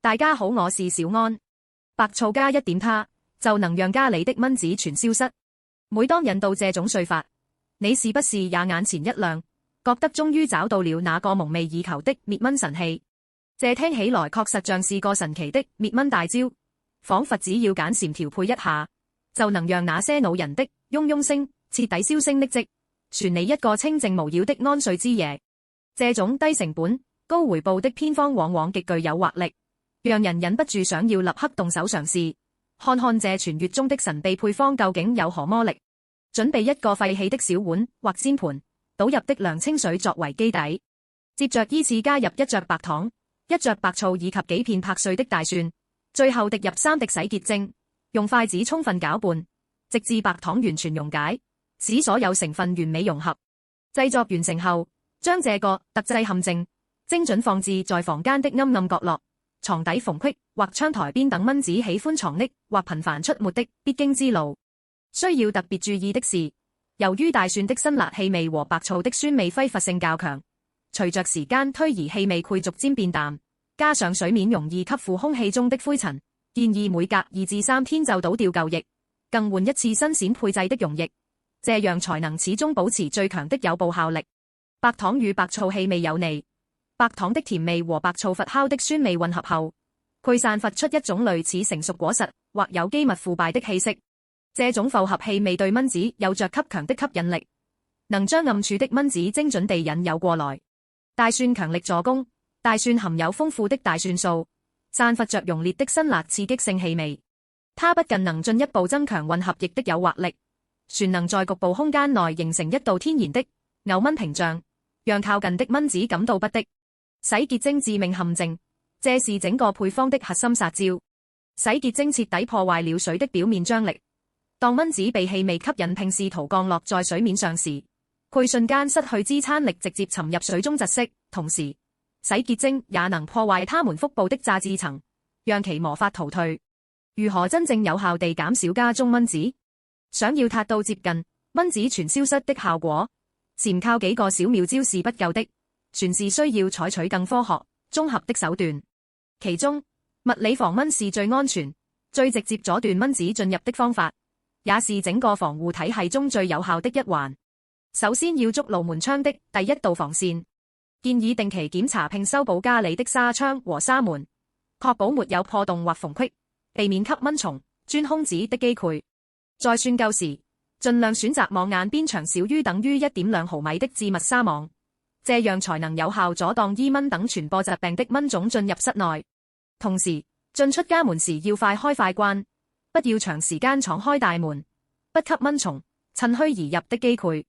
大家好，我是小安。白醋加一點它，就能讓家裏的蚊子全消失。每當引導這種睡法，你是不是也眼前一亮，覺得終於找到了那個夢寐以求的滅蚊神器？這聽起來確實像是個神奇的滅蚊大招，仿佛只要鹼蟾調配一下，就能讓那些惱人的嗡嗡聲徹底銷聲匿跡，傳你一個清靜無擾的安睡之夜。這種低成本高回報的偏方往往極具誘惑力，讓人忍不住想要立刻動手嘗試，看看這傳閱中的神秘配方究竟有何魔力。準備一個廢棄的小碗或煎盤，倒入的涼清水作為基底，接着依次加入一隻白糖、一隻白醋以及幾片拍碎的大蒜，最後滴入3滴洗潔精，用筷子充分攪拌，直至白糖完全溶解，使所有成分完美融合。製作完成後，將這個特製陷阱精準放置在房間的暗暗角落、床底縫隙或窗台邊等蚊子喜歡藏匿或頻繁出沒的必經之路。需要特別注意的是，由於大蒜的辛辣氣味和白醋的酸味揮發性較強，隨着時間推移氣味會逐漸變淡，加上水面容易吸附空氣中的灰塵，建議每隔2至3天就倒掉舊液，更換一次新鮮配製的溶液，這樣才能始終保持最強的誘捕效力。白糖與白醋氣味有膩，白糖的甜味和白醋發酵的酸味混合後，會散發出一種類似成熟果實或有機物腐敗的氣息。這種複合氣味對蚊子有着極強的吸引力，能將暗處的蚊子精準地引誘過來。大蒜強力助攻，大蒜含有豐富的大蒜素，散發着濃烈的辛辣刺激性氣味。它不僅能進一步增強混合液的誘惑力，旋能在局部空間內形成一道天然的誘蚊屏障，讓靠近的蚊子感到不適。洗潔精致命陷阱，這是整個配方的核心殺招。洗潔精徹底破壞了水的表面張力。當蚊子被氣味吸引並試圖降落在水面上時，會瞬間失去支撐力，直接沉入水中窒息。同時，洗潔精也能破壞它們腹部的炸子層，讓其無法逃退。如何真正有效地減少家中蚊子？想要達到接近蚊子全消失的效果，單靠幾個小妙招是不夠的，全是需要採取更科學、綜合的手段。其中，物理防蚊是最安全、最直接阻斷蚊子進入的方法，也是整個防護體系中最有效的一環。首先要築牢門窗的第一道防線，建議定期檢查並修補家裡的紗窗和紗門，確保沒有破洞或縫隙，避免吸蚊蟲、鑽空子的機會。在算購時，盡量選擇網眼邊長少於等於 1.2 毫米的致密紗網，這樣才能有效阻擋伊蚊等傳播疾病的蚊種進入室內。同時，進出家門時要快開快關，不要長時間敞開大門，不給蚊蟲趁虛而入的機會。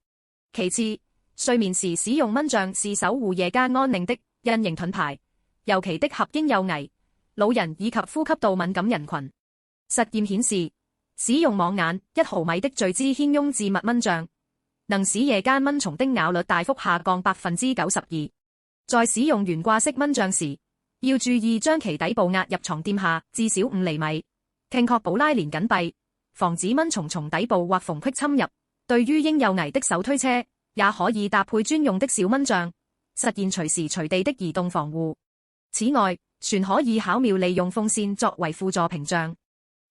其次，睡眠時使用蚊帳是守護夜間安寧的隱形盾牌，尤其適合嬰幼兒、老人以及呼吸道敏感人群。實驗顯示，使用網眼1毫米的聚酯氙氡致密蚊帳，能使夜間蚊蟲的咬率大幅下降 92%。在使用懸掛式蚊帳時，要注意將其底部壓入床墊下至少5厘米，並確保拉連緊閉，防止蚊蟲從底部或縫隙侵入。對於嬰幼兒的手推車，也可以搭配專用的小蚊帳，實現隨時隨地的移動防護。此外，船可以巧妙利用風扇作為輔助屏障。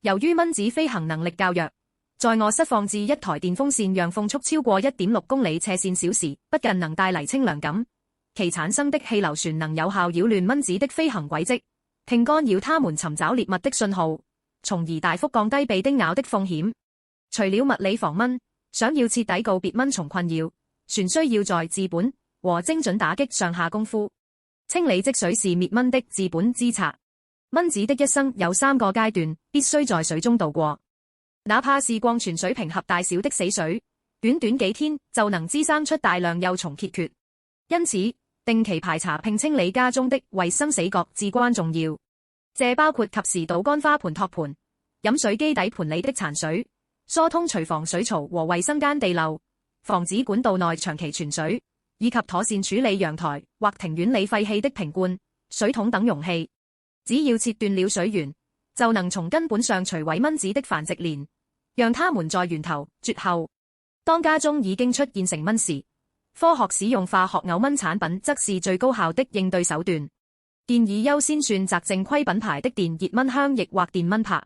由於蚊子飛行能力較弱，在臥室放置一台電風扇，讓風速超過 1.6 公里斜線小時，不僅能帶嚟清涼感，其產生的氣流旋能有效擾亂蚊子的飛行軌跡，並干擾它們尋找獵物的信號，從而大幅降低被叮咬的風險。除了物理防蚊，想要徹底告別蚊蟲困擾，全需要在治本和精準打擊上下功夫。清理積水是滅蚊的治本之策。蚊子的一生有3個階段，必須在水中度過。哪怕是礦泉水瓶盒大小的死水，短短幾天就能滋生出大量幼蟲孑孓。因此，定期排查並清理家中的衛生死角至關重要。這包括及時倒乾花盆托盤、飲水機底盤裡的殘水，疏通廚房水槽和衛生間地漏，防止管道內長期存水，以及妥善處理陽台或庭院裡廢棄的瓶罐、水桶等容器。只要切斷了水源，就能從根本上除毀蚊子的繁殖鏈，讓它們在源頭絕後。當家中已經出現成蚊時，科學使用化學誘蚊產品則是最高效的應對手段。建議優先選擇正規品牌的電熱蚊香液或電蚊拍。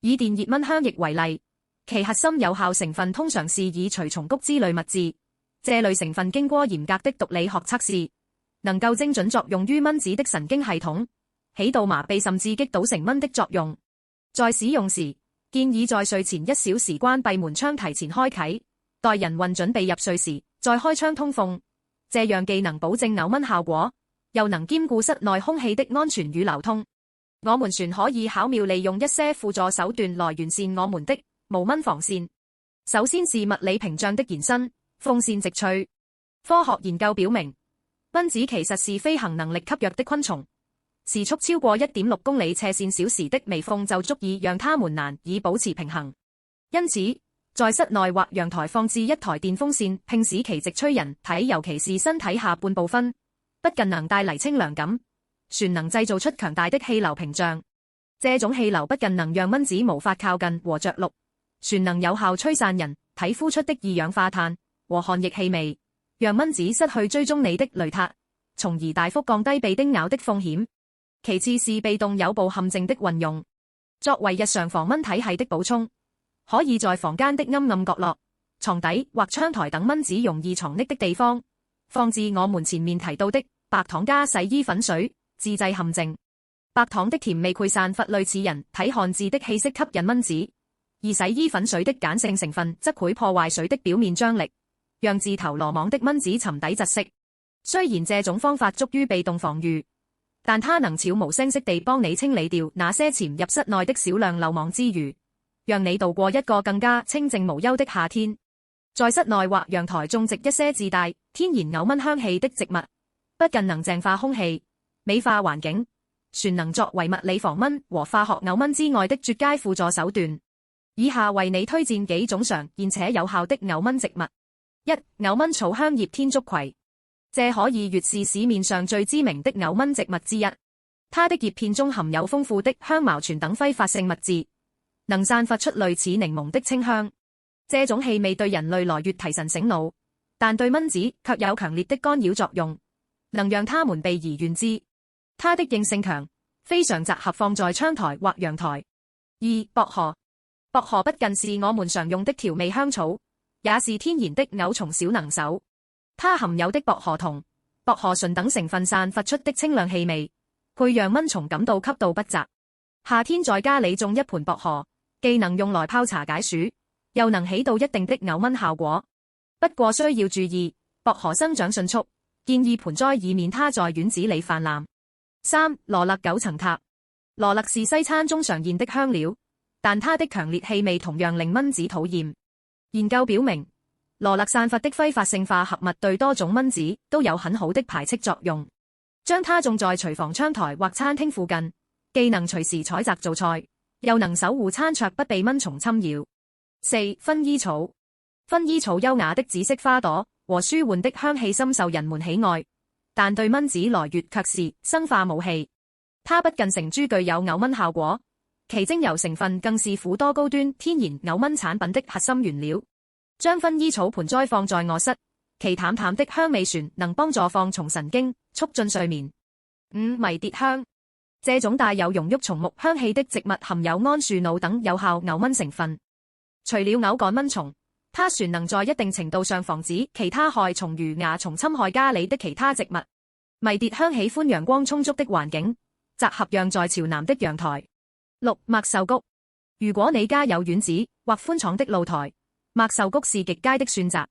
以電熱蚊香液為例，其核心有效成分通常是以除蟲穀之類物質，這類成分經過嚴格的毒理學測試，能夠精準作用於蚊子的神經系統，起到麻痹甚至擊倒成蚊的作用。在使用時，建議在睡前1小時關閉門窗提前開啟，待人混準備入睡時再開窗通風，這樣既能保證咬蚊效果，又能兼顧室內空氣的安全與流通。我們船可以巧妙利用一些輔助手段來完善我們的無蚊防線。首先是物理屏障的延伸，風扇直吹。科學研究表明，蚊子其實是飛行能力極弱的昆蟲，時速超過 1.6 公里斜線小時的微風就足以讓它們難以保持平衡。因此，在室內或陽台放置一台電風扇，並使其直吹人體，尤其是身體下半部分，不僅能帶嚟清涼感，船能製造出強大的氣流屏障。這種氣流不僅能讓蚊子無法靠近和着陸，船能有效吹散人體呼出的二氧化碳和汗液氣味，讓蚊子失去追蹤你的雷達，從而大幅降低被叮咬的風險。其次是被動誘捕陷阱的運用，作為日常防蚊體系的補充，可以在房間的陰暗角落、床底或窗台等蚊子容易藏匿的地方，放置我們前面提到的白糖加洗衣粉水自製陷阱。白糖的甜味會散發類似人體汗漬的氣息吸引蚊子，而洗衣粉水的鹼性成分則會破壞水的表面張力，讓自投羅網的蚊子沉底窒息。雖然這種方法足於被動防禦，但它能悄無聲息地幫你清理掉那些潛入室內的少量漏網之魚，讓你度過一個更加清靜無憂的夏天。在室內或陽台種植一些自帶天然咬蚊香氣的植物，不僅能淨化空氣、美化環境，船能作為物理防蚊和化學咬蚊之外的絕佳輔助手段。以下為你推薦幾種常見且有效的咬蚊植物。1. 咬蚊草香葉天竺葵，這可以說是市面上最知名的咬蚊植物之一。它的葉片中含有豐富的香茅醛等揮發性物質，能散發出類似檸檬的清香。這種氣味對人類來越提神醒腦，但對蚊子卻有強烈的干擾作用，能讓它們避而遠之。它的應性強，非常適合放在窗台或陽台。2. 薄荷，薄荷不僅是我們常用的調味香草，也是天然的咬蟲小能手。它含有的薄荷酮、薄荷醇等成分散發出的清涼氣味，會讓蚊蟲感到吸到不雜。夏天在家裡種一盆薄荷，既能用來泡茶解暑，又能起到一定的咬蚊效果。不過需要注意，薄荷生長迅速，建議盆栽以免它在院子裡泛濫。3. 羅勒九層塔，羅勒是西餐中常見的香料，但它的強烈氣味同樣令蚊子討厭。研究表明，羅勒散發的揮發性化合物對多種蚊子都有很好的排斥作用。將它種在廚房窗台或餐廳附近，既能隨時採摘做菜，又能守護餐桌不被蚊蟲侵擾。4. 薰衣草，薰衣草優雅的紫色花朵和舒緩的香氣深受人們喜愛，但對蚊子來說卻是生化武器。它不僅成株具有咬蚊效果，其精油成分更是許多高端天然咬蚊產品的核心原料。將薰衣草盆栽放在臥室，其淡淡的香味旋能幫助放鬆神經，促進睡眠。5. 迷迭香，這種帶有濃郁松木香氣的植物含有桉樹腦等有效咬蚊成分，除了咬趕蚊蟲，它旋能在一定程度上防止其他害蟲如蚜蟲侵害家裡的其他植物。迷迭香喜歡陽光充足的環境，適合養在朝南的陽台。6. 麥壽菊，如果你家有院子或寬敞的露台，麥壽菊是極佳的選擇。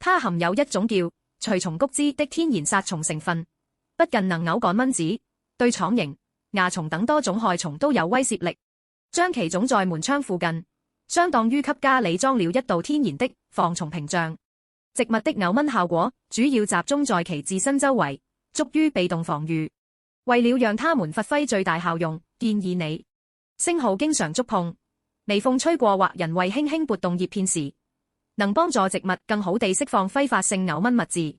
它含有一種叫除蟲菊酯的天然殺蟲成分，不僅能咬趕蚊子，對蒼蠅、蚜蟲等多種害蟲都有威懾力。將其種在門窗附近，相當於給家裡裝了一道天然的防蟲屏障。植物的咬蚊效果主要集中在其自身周圍，足於被動防禦。為了讓它們發揮最大效用，建議你星號經常觸碰，微風吹過或人為輕輕撥動葉片時，能幫助植物更好地釋放揮發性咬蚊物質。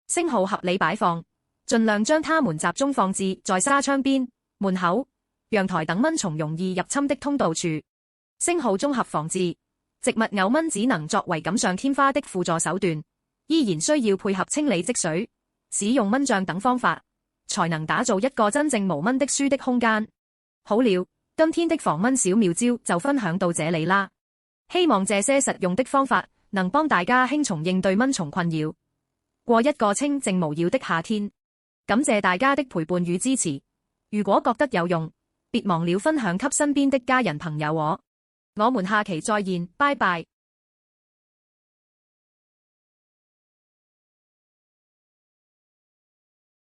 星號合理擺放，盡量將它們集中放置在紗窗邊、門口、陽台等蚊蟲容易入侵的通道處。星號綜合防治，植物咬蚊只能作為錦上添花的輔助手段，依然需要配合清理積水、使用蚊帳等方法，才能打造一個真正無蚊的書的空間。好了，今天的防蚊小妙招就分享到這裏啦。希望這些實用的方法能幫大家輕鬆應對蚊蟲困擾，過一個清靜無擾的夏天。感謝大家的陪伴與支持。如果覺得有用，別忘了分享給身邊的家人朋友哦。我們下期再見，拜拜。